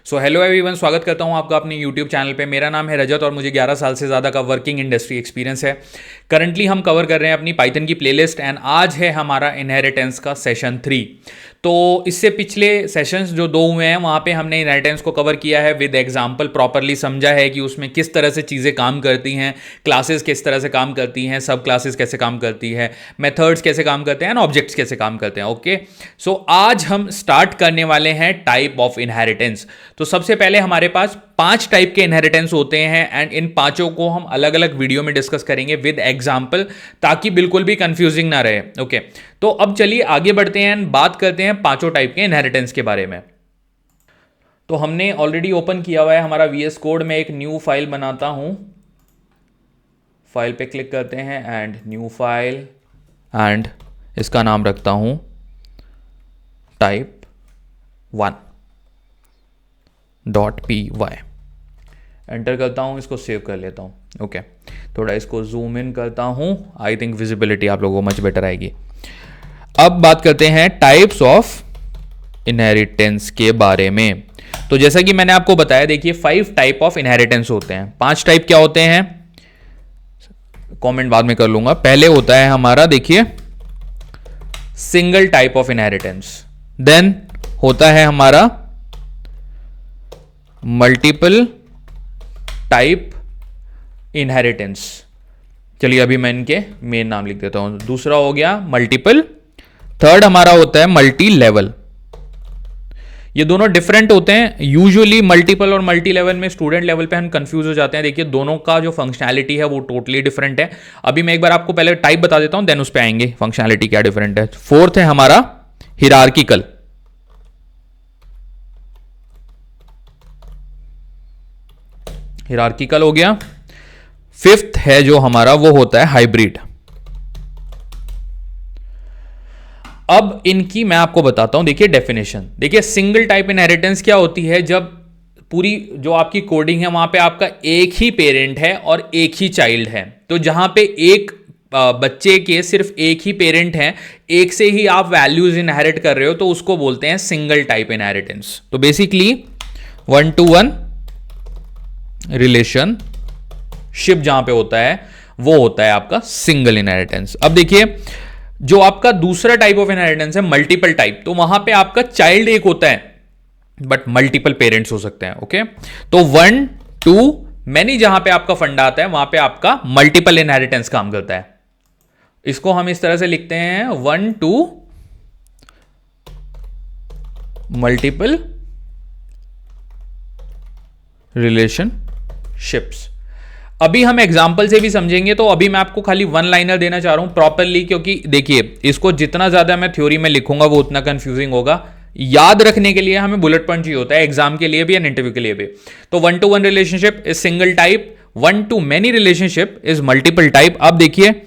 So hello everyone, स्वागत करता हूं आपका अपने यूट्यूब चैनल पे। मेरा नाम है रजत और मुझे 11 साल से ज़्यादा का वर्किंग इंडस्ट्री एक्सपीरियंस है। करंटली हम कवर कर रहे हैं अपनी पाइथन की प्लेलिस्ट एंड आज है हमारा इनहेरिटेंस का सेशन 3। तो इससे पिछले सेशंस जो 2 हुए हैं वहाँ पे हमने इनहेरिटेंस को कवर किया है विद एग्जाम्पल, प्रॉपरली समझा है कि उसमें किस तरह से चीज़ें काम करती हैं, क्लासेस किस तरह से काम करती हैं, सब क्लासेस कैसे काम करती है, मेथड्स कैसे काम करते हैं, ऑब्जेक्ट्स कैसे काम करते हैं। ओके, सो आज हम स्टार्ट करने वाले हैं टाइप ऑफ इनहेरिटेंस। तो सबसे पहले हमारे पास 5 टाइप के इनहेरिटेंस होते हैं एंड इन पांचों को हम अलग अलग वीडियो में डिस्कस करेंगे विद एग्जाम्पल, ताकि बिल्कुल भी कंफ्यूजिंग ना रहे। ओके, तो अब चलिए आगे बढ़ते हैं, बात करते हैं पांचों टाइप के इनहेरिटेंस के बारे में। तो हमने ऑलरेडी ओपन किया हुआ है हमारा VS कोड में, एक न्यू फाइल बनाता हूं। फाइल पे क्लिक करते हैं एंड न्यू फाइल एंड इसका नाम रखता हूं type1.py। एंटर करता हूं, इसको सेव कर लेता हूं। ओके, थोड़ा इसको जूम इन करता हूं, आई थिंक विजिबिलिटी आप लोगों को मच बेटर आएगी। अब बात करते हैं टाइप्स ऑफ इनहेरिटेंस के बारे में। तो जैसा कि मैंने आपको बताया, देखिए 5 टाइप ऑफ इनहेरिटेंस होते हैं। 5 टाइप क्या होते हैं, कमेंट बाद में कर लूंगा। पहले होता है हमारा, देखिए, single type of inheritance. Then होता है हमारा मल्टीपल टाइप इनहेरिटेंस। चलिए अभी मैं इनके मेन नाम लिख देता हूं। दूसरा हो गया मल्टीपल। थर्ड हमारा होता है मल्टी लेवल। ये दोनों डिफरेंट होते हैं। यूजुअली मल्टीपल और मल्टी लेवल में स्टूडेंट लेवल पे हम कंफ्यूज हो जाते हैं। देखिए दोनों का जो फंक्शनैलिटी है वो टोटली डिफरेंट है। अभी मैं एक बार आपको पहले टाइप बता देता हूं, देन उस पे आएंगे फंक्शनैलिटी क्या डिफरेंट है। फोर्थ है हमारा हिरार्किकल। हिरार्किकल हो गया। फिफ्थ है जो हमारा, वो होता है हाइब्रिड। अब इनकी मैं आपको बताता हूं, देखिए डेफिनेशन। देखिए सिंगल टाइप इनहेरिटेंस क्या होती है, जब पूरी जो आपकी कोडिंग है वहां पे आपका एक ही पेरेंट है और एक ही चाइल्ड है। तो जहां पे एक बच्चे के सिर्फ एक ही पेरेंट हैं, एक से ही आप वैल्यूज इनहेरिट कर रहे हो, तो उसको बोलते हैं सिंगल टाइप इनहेरिटेंस। तो बेसिकली 1-to-1 रिलेशनशिप जहां पे होता है वो होता है आपका सिंगल इनहेरिटेंस। अब देखिए जो आपका दूसरा टाइप ऑफ इनहेरिटेंस है मल्टीपल टाइप, तो वहां पे आपका चाइल्ड एक होता है बट मल्टीपल पेरेंट्स हो सकते हैं। ओके, तो 1-to-many जहां पे आपका फंडा आता है वहां पे आपका मल्टीपल इनहेरिटेंस काम करता है। इसको हम इस तरह से लिखते हैं 1-to मल्टीपल रिलेशनशिप्स। अभी हम एग्जाम्पल से भी समझेंगे, तो अभी मैं आपको खाली 1 लाइनर देना चाह रहा हूं प्रॉपरली, क्योंकि देखिए इसको जितना ज्यादा मैं थ्योरी में लिखूंगा वो उतना कंफ्यूजिंग होगा। याद रखने के लिए हमें बुलेट पॉइंट चाहिए होता है, एग्जाम के लिए भी एंड इंटरव्यू के लिए भी। तो 1-to-1 relationship is single type, 1-to-many relationship is multiple type. अब देखिए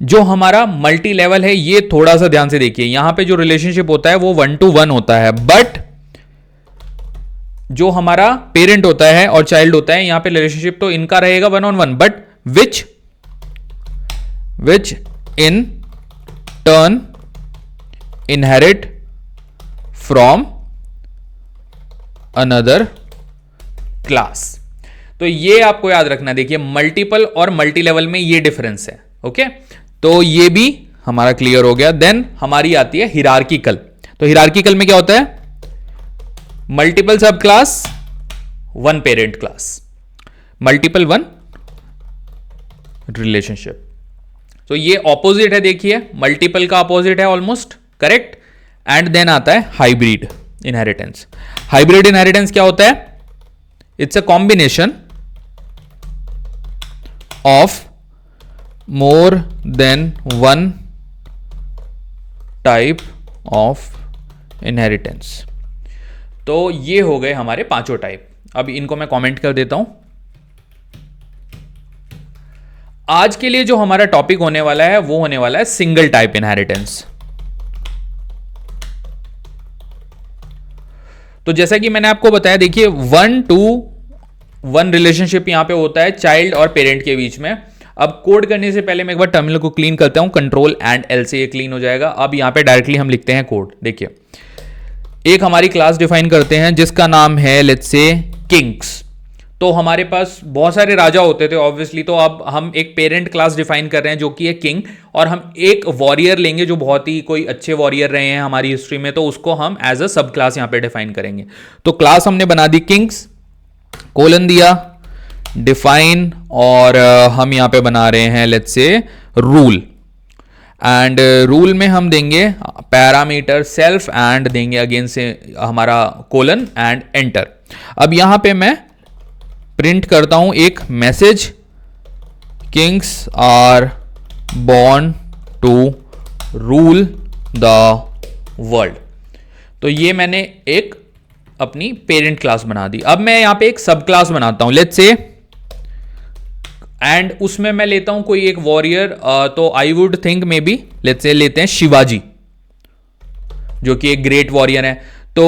जो हमारा मल्टी लेवल है, ये थोड़ा सा ध्यान से देखिए, यहां पे जो रिलेशनशिप होता है वो 1-to-1 होता है, बट जो हमारा पेरेंट होता है और चाइल्ड होता है, यहां पे रिलेशनशिप तो इनका रहेगा 1-on-1, but which in turn inherit from another class. तो ये आपको याद रखना। देखिए मल्टीपल और मल्टी लेवल में ये डिफरेंस है। ओके, तो ये भी हमारा क्लियर हो गया। देन हमारी आती है हिरार्किकल। तो हिरार्किकल में क्या होता है, मल्टीपल सब class 1 parent class, multiple 1 relationship. तो ये ऑपोजिट है, देखिए मल्टीपल का ऑपोजिट है ऑलमोस्ट करेक्ट। एंड देन आता है हाइब्रिड इनहेरिटेंस। हाइब्रिड इनहेरिटेंस क्या होता है, it's a combination of more than 1 type of inheritance. तो ये हो गए हमारे 5 टाइप। अब इनको मैं कमेंट कर देता हूं। आज के लिए जो हमारा टॉपिक होने वाला है वो होने वाला है सिंगल टाइप इनहेरिटेंस। तो जैसा कि मैंने आपको बताया, देखिए 1-to-1 रिलेशनशिप यहां पे होता है चाइल्ड और पेरेंट के बीच में। अब कोड करने से पहले मैं एक बार टर्मिनल को क्लीन करता हूं, Ctrl+L से ये क्लीन हो जाएगा। अब यहां पे डायरेक्टली हम लिखते हैं कोड। देखिए एक हमारी क्लास डिफाइन करते हैं जिसका नाम है लेट्स से किंग्स। तो हमारे पास बहुत सारे राजा होते थे ऑब्वियसली, तो अब हम एक पेरेंट क्लास डिफाइन कर रहे हैं जो कि है किंग, और हम एक वॉरियर लेंगे जो बहुत ही कोई अच्छे वॉरियर रहे हैं हमारी हिस्ट्री में, तो उसको हम एज अ सब क्लास यहां पे डिफाइन करेंगे। तो क्लास हमने बना दी किंग्स, कोलन दिया, डिफाइन, और हम यहां पे बना रहे हैं let's say rule, and rule में हम देंगे पैरामीटर सेल्फ एंड देंगे अगेन से हमारा कोलन एंड एंटर। अब यहां पे मैं प्रिंट करता हूं एक message, kings are born to rule the world. तो ये मैंने एक अपनी पेरेंट क्लास बना दी। अब मैं यहां पे एक सब क्लास बनाता हूं लेट्स से, एंड उसमें मैं लेता हूं कोई एक वॉरियर, तो I would think may be let's say लेते हैं शिवाजी, जो कि एक ग्रेट वॉरियर है। तो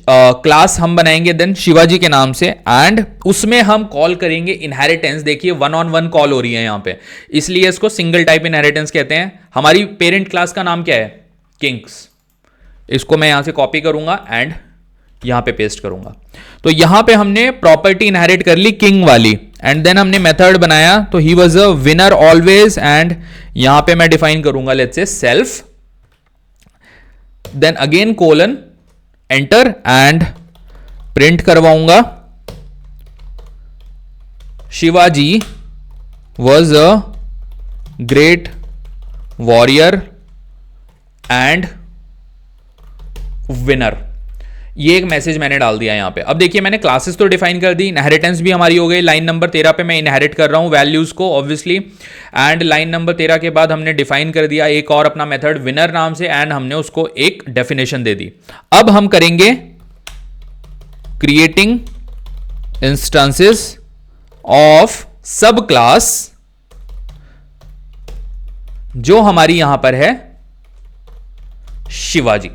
क्लास हम बनाएंगे देन शिवाजी के नाम से, एंड उसमें हम कॉल करेंगे इनहेरिटेंस। देखिए 1-on-1 कॉल हो रही है यहां पे, इसलिए इसको सिंगल टाइप इनहेरिटेंस कहते हैं। हमारी पेरेंट क्लास का नाम क्या है? किंग्स। इसको मैं यहां से कॉपी करूंगा एंड यहां पे पेस्ट करूंगा। तो यहां पे हमने प्रॉपर्टी इनहेरिट कर ली किंग वाली, एंड देन हमने मेथड बनाया, तो he was a winner always, and यहां पे मैं डिफाइन करूंगा let's say self, then again colon enter and print करवाऊंगा Shivaji was a great warrior and winner. ये एक मैसेज मैंने डाल दिया यहां पे। अब देखिए मैंने क्लासेस तो डिफाइन कर दी, इनहेरिटेंस भी हमारी हो गई। लाइन नंबर 13 पे मैं इनहेरिट कर रहा हूं वैल्यूज को ऑब्वियसली, एंड लाइन नंबर 13 के बाद हमने डिफाइन कर दिया एक और अपना मेथड विनर नाम से, एंड हमने उसको एक डेफिनेशन दे दी। अब हम करेंगे क्रिएटिंग इंस्टेंसेस ऑफ सब क्लास, जो हमारी यहां पर है शिवाजी।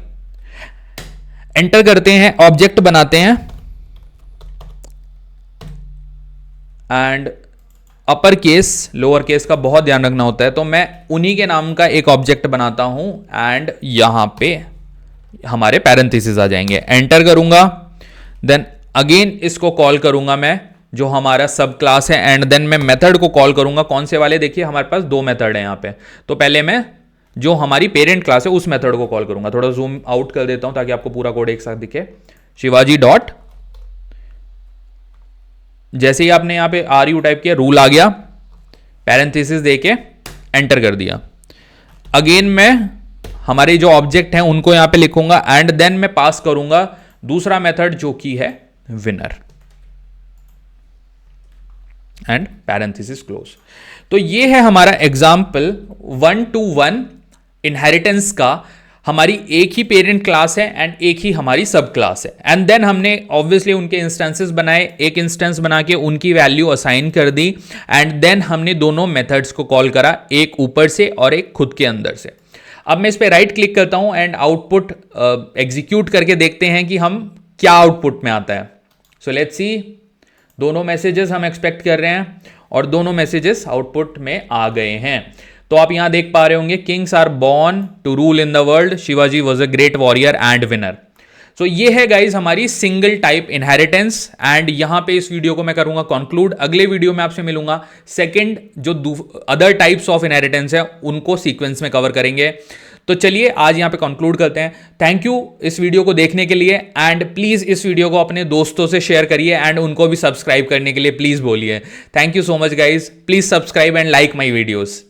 एंटर करते हैं, ऑब्जेक्ट बनाते हैं, and upper case lower case का बहुत ध्यान रखना होता है, तो मैं उन्हीं के नाम का एक ऑब्जेक्ट बनाता हूं, एंड यहां पे हमारे पैरेंथेसिस आ जाएंगे। एंटर करूंगा, देन अगेन इसको कॉल करूंगा मैं, जो हमारा सब क्लास है, एंड देन मैं मेथड को कॉल करूंगा। कौन से वाले? देखिए हमारे पास दो मेथड है यहां पे। तो पहले मैं जो हमारी पेरेंट क्लास है उस मेथड को कॉल करूंगा। थोड़ा जूम आउट कर देता हूं ताकि आपको पूरा कोड एक साथ दिखे। शिवाजी डॉट, जैसे ही आपने यहां पे आर यू टाइप किया, रूल आ गया, पैरेंथेसिस देके एंटर कर दिया। अगेन मैं हमारे जो ऑब्जेक्ट हैं उनको यहां पे लिखूंगा, एंड देन मैं पास करूंगा दूसरा मेथड जो कि है विनर, एंड पैरेंथेसिस क्लोज। तो ये है हमारा एग्जाम्पल 1-to-1 इनहेरिटेंस का। हमारी एक ही पेरेंट क्लास है एंड एक ही हमारी सब क्लास है, एंड देन हमने ऑब्वियसली उनके इंस्टेंसेस बनाए, एक इंस्टेंस बना के उनकी वैल्यू असाइन कर दी, एंड देन हमने दोनों मेथड्स को कॉल करा, एक ऊपर से और एक खुद के अंदर से। अब मैं इस पर राइट क्लिक करता हूं एंड आउटपुट एग्जीक्यूट करके देखते हैं कि हम क्या आउटपुट में आता है। सो लेट्स सी, दोनों मैसेजेस हम एक्सपेक्ट कर रहे हैं और दोनों मैसेजेस आउटपुट में आ गए हैं। तो आप यहां देख पा रहे होंगे, kings are born to rule in the world, Shivaji was a great warrior and winner. So ये है गाइज हमारी सिंगल टाइप इनहेरिटेंस, एंड यहां पे इस वीडियो को मैं करूंगा कंक्लूड। अगले वीडियो में आपसे मिलूंगा, सेकंड जो अदर टाइप्स ऑफ इनहेरिटेंस है उनको सीक्वेंस में कवर करेंगे। तो चलिए आज यहां पे कंक्लूड करते हैं। थैंक यू इस वीडियो को देखने के लिए, एंड प्लीज इस वीडियो को अपने दोस्तों से शेयर करिए, एंड उनको भी सब्सक्राइब करने के लिए प्लीज बोलिए। Thank you so much guys, please subscribe and like my videos.